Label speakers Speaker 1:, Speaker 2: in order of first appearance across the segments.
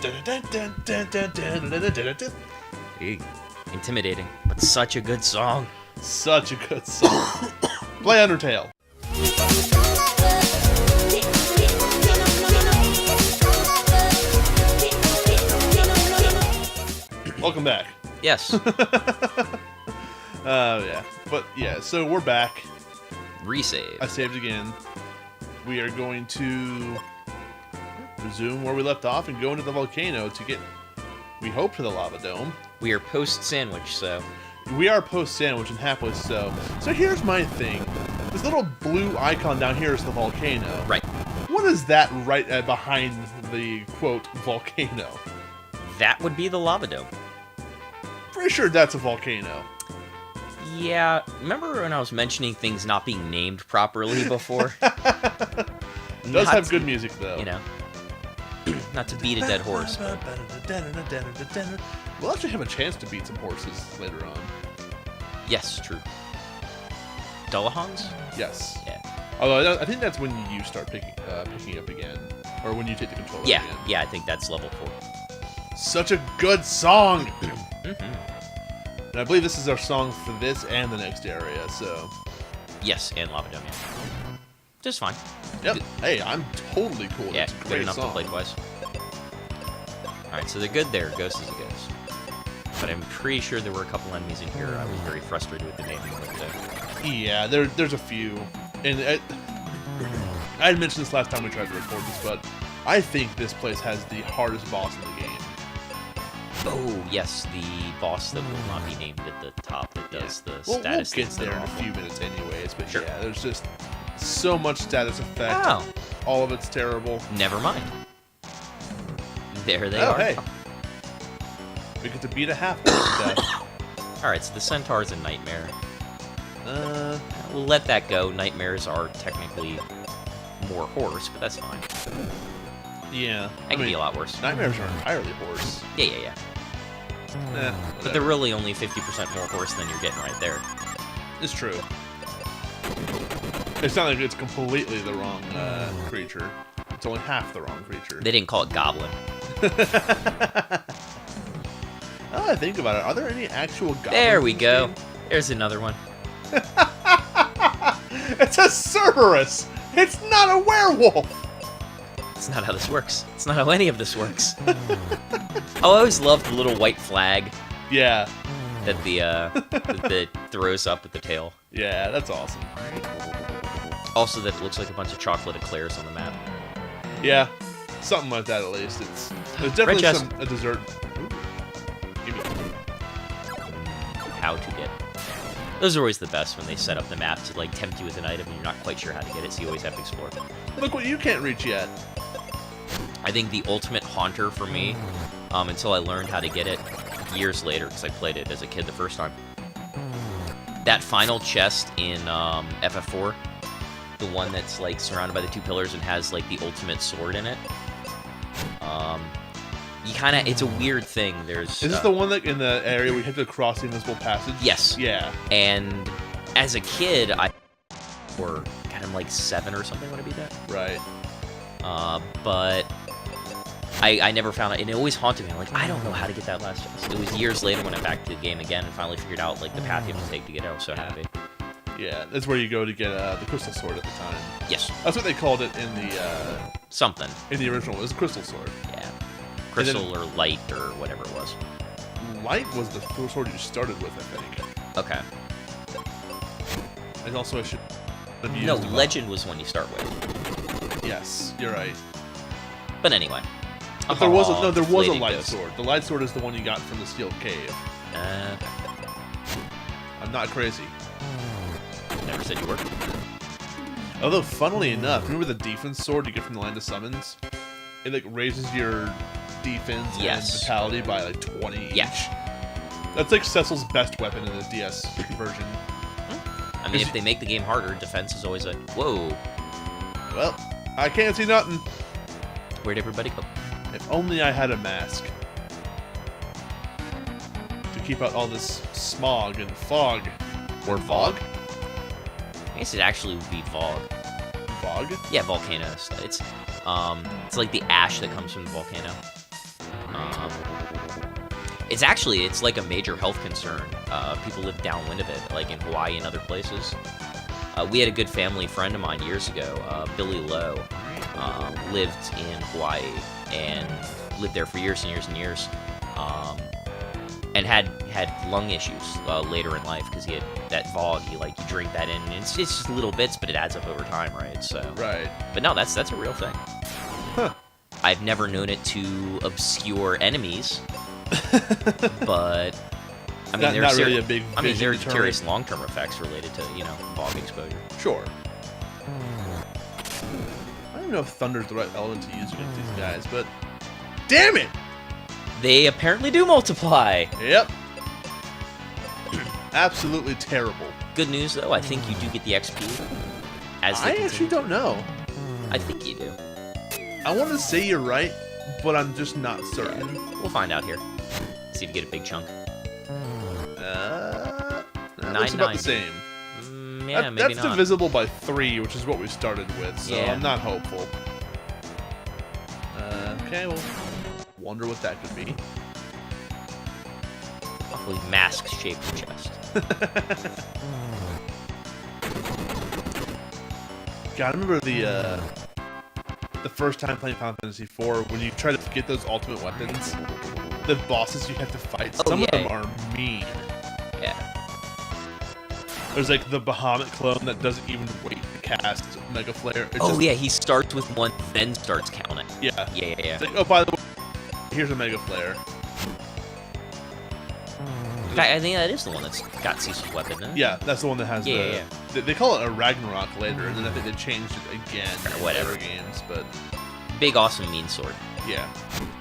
Speaker 1: Hey, intimidating, but such a good song.
Speaker 2: Such a good song. Play Undertale. Welcome back.
Speaker 1: Yes.
Speaker 2: Yeah. But yeah, so we're back.
Speaker 1: Resave.
Speaker 2: I saved again. We are going to resume where we left off and go into the volcano to get, we hope, to the lava dome.
Speaker 1: We are post-sandwich, so...
Speaker 2: We are post-sandwich and halfway so. So here's my thing. This little blue icon down here is the volcano.
Speaker 1: Right.
Speaker 2: What is that right behind the, quote, volcano?
Speaker 1: That would be the lava dome.
Speaker 2: Pretty sure that's a volcano.
Speaker 1: Yeah, remember when I was mentioning things not being named properly before?
Speaker 2: It does have good music, though.
Speaker 1: You know, not to beat a dead horse. But...
Speaker 2: We'll actually have a chance to beat some horses later on.
Speaker 1: Yes, true. Dullahongs?
Speaker 2: Yes.
Speaker 1: Yeah.
Speaker 2: Although I think that's when you start picking up again, or when you take the controller again.
Speaker 1: Yeah, I think that's level 4.
Speaker 2: Such a good song!
Speaker 1: Mm-hmm.
Speaker 2: And I believe this is our song for this and the next area, so...
Speaker 1: Yes, and Lava Dome, yeah. Just fine.
Speaker 2: Yep. Hey, I'm totally cool.
Speaker 1: Yeah,
Speaker 2: It's a
Speaker 1: good
Speaker 2: great
Speaker 1: enough
Speaker 2: song.
Speaker 1: to play twice. Alright, so they're good there. Ghost is a ghost. But I'm pretty sure there were a couple enemies in here I was very frustrated with the naming. But,
Speaker 2: Yeah, there's a few. And I had mentioned this last time we tried to record this, but I think this place has the hardest boss in the game.
Speaker 1: oh, yes, the boss that will not be named at the top that does the
Speaker 2: We'll
Speaker 1: status
Speaker 2: get
Speaker 1: things that
Speaker 2: there
Speaker 1: are
Speaker 2: in a
Speaker 1: awful.
Speaker 2: few minutes anyways, but
Speaker 1: Sure.
Speaker 2: yeah, there's just so much status effect.
Speaker 1: Oh,
Speaker 2: All of it's terrible.
Speaker 1: never mind. There they
Speaker 2: Oh,
Speaker 1: are.
Speaker 2: hey. We get to beat a half-horse to death.
Speaker 1: Alright, so the centaur's a nightmare. We'll let that go. Nightmares are technically more horse, but that's fine.
Speaker 2: Yeah.
Speaker 1: That can be a lot worse.
Speaker 2: Nightmares are entirely horse.
Speaker 1: Yeah. But they're really only 50% more horse than you're getting right there.
Speaker 2: It's true. It's not like it's completely the wrong creature. It's only half the wrong creature.
Speaker 1: They didn't call it goblin.
Speaker 2: Now that I think about it, are there any actual goblins?
Speaker 1: There we
Speaker 2: in this
Speaker 1: go.
Speaker 2: game?
Speaker 1: There's another one.
Speaker 2: It's a Cerberus! It's not a werewolf!
Speaker 1: That's not how this works. It's not how any of this works. I always loved the little white flag
Speaker 2: Yeah.
Speaker 1: that that throws up with the tail.
Speaker 2: Yeah, that's awesome.
Speaker 1: Also, that it looks like a bunch of chocolate eclairs on the map.
Speaker 2: Yeah. Something like that, at least. There's definitely
Speaker 1: chest.
Speaker 2: a dessert. Ooh. Give me
Speaker 1: How to get. Those are always the best when they set up the map to like tempt you with an item and you're not quite sure how to get it, so you always have to explore.
Speaker 2: Look what you can't reach yet.
Speaker 1: I think the ultimate haunter for me, until I learned how to get it years later, because I played it as a kid the first time. That final chest in FF4, the one that's like surrounded by the 2 pillars and has like the ultimate sword in it. It's a weird thing. There's
Speaker 2: Is this the one that in the area we had to cross the invisible passage?
Speaker 1: Yes.
Speaker 2: Yeah.
Speaker 1: And as a kid, or God, I'm like 7 or something when I beat that.
Speaker 2: Right.
Speaker 1: But I never found it, and it always haunted me. I'm like, I don't know how to get that last chest. It was years later when I backed to the game again and finally figured out like the path you have to take to get it. I was so happy.
Speaker 2: Yeah, that's where you go to get the crystal sword at the time.
Speaker 1: Yes.
Speaker 2: That's what they called it in the
Speaker 1: Something.
Speaker 2: in the original. It was crystal sword.
Speaker 1: Yeah. Crystal or light or whatever it was.
Speaker 2: Light was the sword you started with, I think.
Speaker 1: Okay.
Speaker 2: And also I should have used
Speaker 1: No,
Speaker 2: them.
Speaker 1: Legend was one you start with.
Speaker 2: Yes, you're right.
Speaker 1: But anyway.
Speaker 2: But there was a
Speaker 1: deflating
Speaker 2: light
Speaker 1: ghost.
Speaker 2: sword. The light sword is the one you got from the steel cave. I'm not crazy.
Speaker 1: Never said you were.
Speaker 2: Although, funnily enough, remember the defense sword you get from the Land of Summons? It like raises your defense and vitality by like 20 each.
Speaker 1: Yeah.
Speaker 2: That's like Cecil's best weapon in the DS version.
Speaker 1: I mean, if they make the game harder, defense is always like, whoa,
Speaker 2: Well, I can't see nothing.
Speaker 1: where'd everybody go?
Speaker 2: If only I had a mask. To keep out all this smog and fog.
Speaker 1: Or Fog? I guess it actually would be Fog.
Speaker 2: Fog?
Speaker 1: Yeah, volcano. It's like the ash that comes from the volcano. It's actually, it's like a major health concern. People live downwind of it, like in Hawaii and other places. We had a good family friend of mine years ago, Billy Lowe, lived in Hawaii and lived there for years and years and years, and had lung issues later in life because he had that fog. You drink that in, and it's just little bits, but it adds up over time, right? So
Speaker 2: right.
Speaker 1: But no, that's a real thing.
Speaker 2: Huh.
Speaker 1: I've never known it to obscure enemies, but I mean,
Speaker 2: not really a big.
Speaker 1: There are serious long-term effects related to fog exposure.
Speaker 2: Sure. I don't know if Thunder's the right element to use against these guys, but damn it!
Speaker 1: They apparently do multiply.
Speaker 2: Yep. Absolutely terrible.
Speaker 1: Good news, though, I think you do get the XP.
Speaker 2: I actually don't know.
Speaker 1: I think you do.
Speaker 2: I want to say you're right, but I'm just not certain.
Speaker 1: Yeah, we'll find out here. See if you get a big chunk.
Speaker 2: Looks about the same.
Speaker 1: Yeah, maybe
Speaker 2: that's
Speaker 1: not.
Speaker 2: divisible by 3, which is what we started with, so
Speaker 1: yeah.
Speaker 2: I'm not hopeful. Okay, well, wonder what that could be.
Speaker 1: Awfully mask-shaped chest.
Speaker 2: God, I remember the first time playing Final Fantasy IV, when you try to get those ultimate weapons, the bosses you have to fight, some of them are mean.
Speaker 1: Yeah.
Speaker 2: There's like the Bahamut clone that doesn't even wait to cast Mega Flare.
Speaker 1: Yeah, he starts with one, then starts counting.
Speaker 2: Yeah.
Speaker 1: Yeah.
Speaker 2: It's like, oh, by the way, here's a Mega Flare.
Speaker 1: In fact, I think that is the one that's got Cecil's weapon, isn't it?
Speaker 2: Yeah, that's the one that has
Speaker 1: yeah.
Speaker 2: They call it a Ragnarok later, and then I think they changed it again in
Speaker 1: whatever
Speaker 2: later games, but...
Speaker 1: Big, awesome, mean sword.
Speaker 2: Yeah.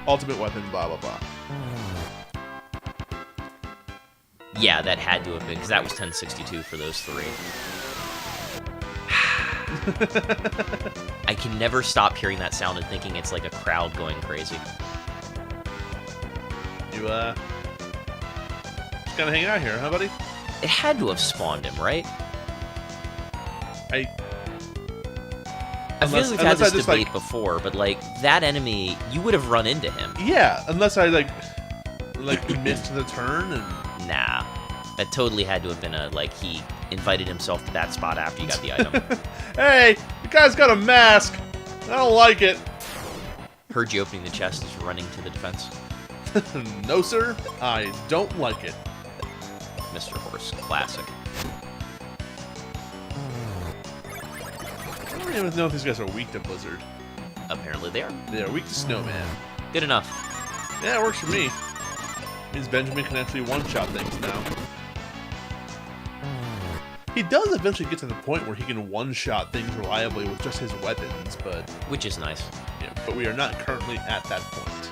Speaker 2: Ultimate weapon, blah, blah, blah.
Speaker 1: Yeah, that had to have been, because that was 1062 for those 3. I can never stop hearing that sound and thinking it's like a crowd going crazy.
Speaker 2: You, just kind of hanging out here, huh, buddy?
Speaker 1: It had to have spawned him, right? I feel like we've had this debate before, but, like, that enemy, you would have run into him.
Speaker 2: Yeah, unless I, like missed the turn and...
Speaker 1: Nah. That totally had to have been he invited himself to that spot after you got the item.
Speaker 2: Hey, you guys got a mask! I don't like it!
Speaker 1: Heard you opening the chest is running to the defense.
Speaker 2: No, sir. I don't like it.
Speaker 1: Mr. Horse, classic.
Speaker 2: I don't even know if these guys are weak to Blizzard.
Speaker 1: Apparently they are.
Speaker 2: They are weak to Snowman.
Speaker 1: Good enough.
Speaker 2: Yeah, it works for me. Means Benjamin can actually one-shot things now. He does eventually get to the point where he can one-shot things reliably with just his weapons, but...
Speaker 1: Which is nice.
Speaker 2: Yeah, but we are not currently at that point.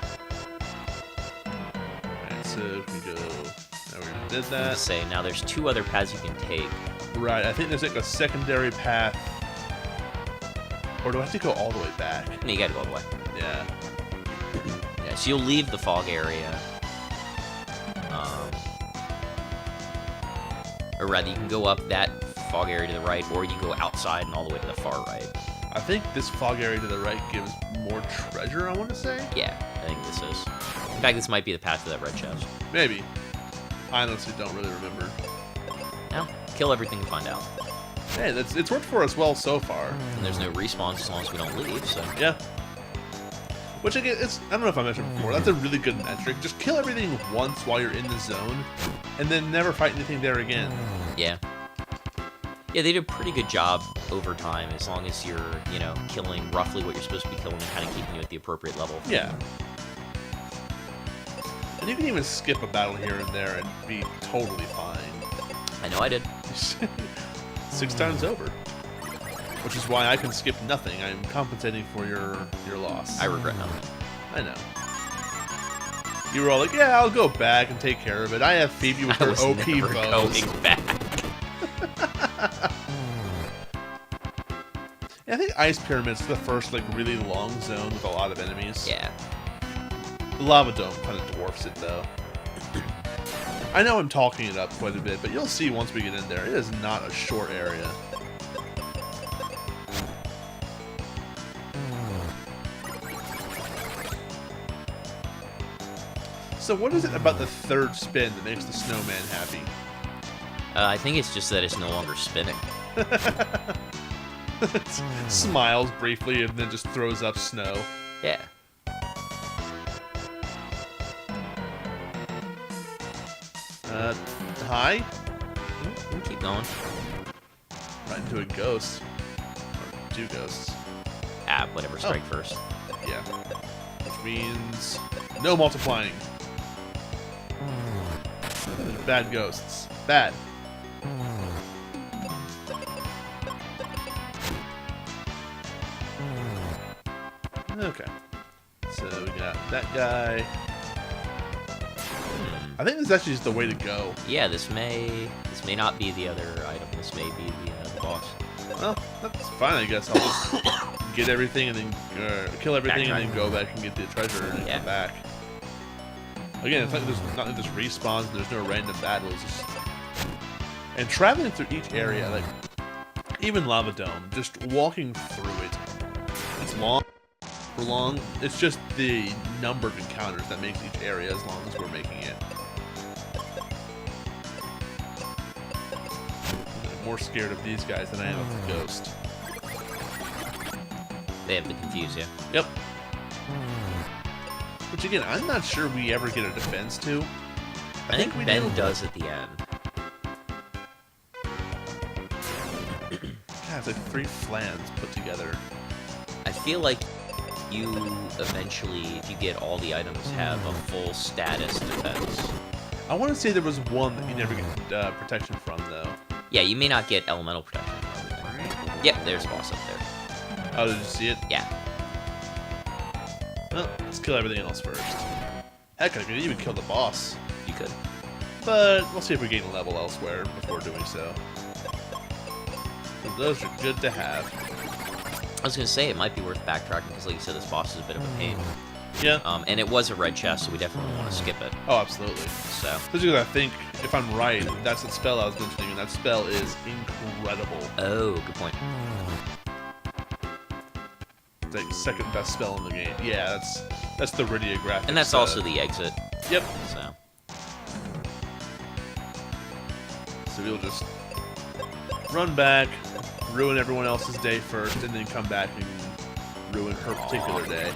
Speaker 2: Alright, so if we go... Now we already did that.
Speaker 1: Say, now there's 2 other paths you can take.
Speaker 2: Right, I think there's like a secondary path. Or do I have to go all the way back?
Speaker 1: No, you gotta go all the way.
Speaker 2: Yeah.
Speaker 1: Yeah, so you'll leave the fog area. Or rather, you can go up that fog area to the right, or you can go outside and all the way to the far right.
Speaker 2: I think this fog area to the right gives more treasure, I want to say?
Speaker 1: Yeah, I think this is. In fact, this might be the path to that red chest.
Speaker 2: Maybe. I honestly don't really remember.
Speaker 1: No, kill everything and find out.
Speaker 2: Hey, it's worked for us well so far.
Speaker 1: And there's no respawns as long as we don't leave, so...
Speaker 2: Yeah. Which, again, I don't know if I mentioned before, that's a really good metric. Just kill everything once while you're in the zone, and then never fight anything there again.
Speaker 1: Yeah. Yeah, they did a pretty good job over time, as long as you're, killing roughly what you're supposed to be killing and kind of keeping you at the appropriate level.
Speaker 2: Yeah. And you can even skip a battle here and there and be totally fine.
Speaker 1: I know I did.
Speaker 2: 6 times over. Which is why I can skip nothing. I'm compensating for your loss.
Speaker 1: I regret nothing.
Speaker 2: I know. You were all like, yeah, I'll go back and take care of it. I have Phoebe with her OP
Speaker 1: never
Speaker 2: bows.
Speaker 1: Going back.
Speaker 2: Yeah, I think Ice Pyramid's the first really long zone with a lot of enemies.
Speaker 1: Yeah.
Speaker 2: The Lava Dome kind of dwarfs it though. I know I'm talking it up quite a bit, but you'll see once we get in there, it is not a short area. So what is it about the third spin that makes the snowman happy?
Speaker 1: I think it's just that it's no longer spinning.
Speaker 2: Smiles briefly and then just throws up snow.
Speaker 1: Yeah.
Speaker 2: Hi?
Speaker 1: Keep going.
Speaker 2: Right into a ghost. Or 2 ghosts.
Speaker 1: Ah, whatever, strike first.
Speaker 2: Yeah. Which means no multiplying. Bad ghosts. Bad. Okay. So we got that guy. I think this is actually just the way to go.
Speaker 1: Yeah, this may not be the other item. This may be the boss.
Speaker 2: Well, that's fine, I guess. I'll just get everything and then kill everything and then go back and get the treasure and come back. Again, it's like there's not like this respawns. There's no random battles. And traveling through each area, like even Lava Dome, just walking through it. It's long. It's just the number of encounters that makes each area as long as we're making it. I'm more scared of these guys than I am of the ghost.
Speaker 1: They have to confuse you.
Speaker 2: Yep. Which again, I'm not sure we ever get a defense to.
Speaker 1: I think Ben does at the end.
Speaker 2: God, it's like 3 flans put together.
Speaker 1: I feel like you eventually, if you get all the items, have a full status defense.
Speaker 2: I want to say there was one that you never get protection from, though.
Speaker 1: Yeah, you may not get elemental protection from everything. Yep, there's a boss up there.
Speaker 2: Oh, did you see it?
Speaker 1: Yeah.
Speaker 2: Well, let's kill everything else first. Heck, I could even kill the boss.
Speaker 1: You could.
Speaker 2: But we'll see if we gain a level elsewhere before doing so. Those are good to have.
Speaker 1: I was going to say, it might be worth backtracking, because like you said, this boss is a bit of a pain.
Speaker 2: Yeah.
Speaker 1: And it was a red chest, so we definitely want to skip it.
Speaker 2: Oh, absolutely.
Speaker 1: So.
Speaker 2: Especially because I think, if I'm right, that's the spell I was mentioning, and that spell is incredible.
Speaker 1: Oh, good point.
Speaker 2: It's like second best spell in the game. Yeah, that's the radiographic.
Speaker 1: And that's also the exit.
Speaker 2: Yep.
Speaker 1: So
Speaker 2: we'll just run back, ruin everyone else's day first, and then come back and ruin her particular day.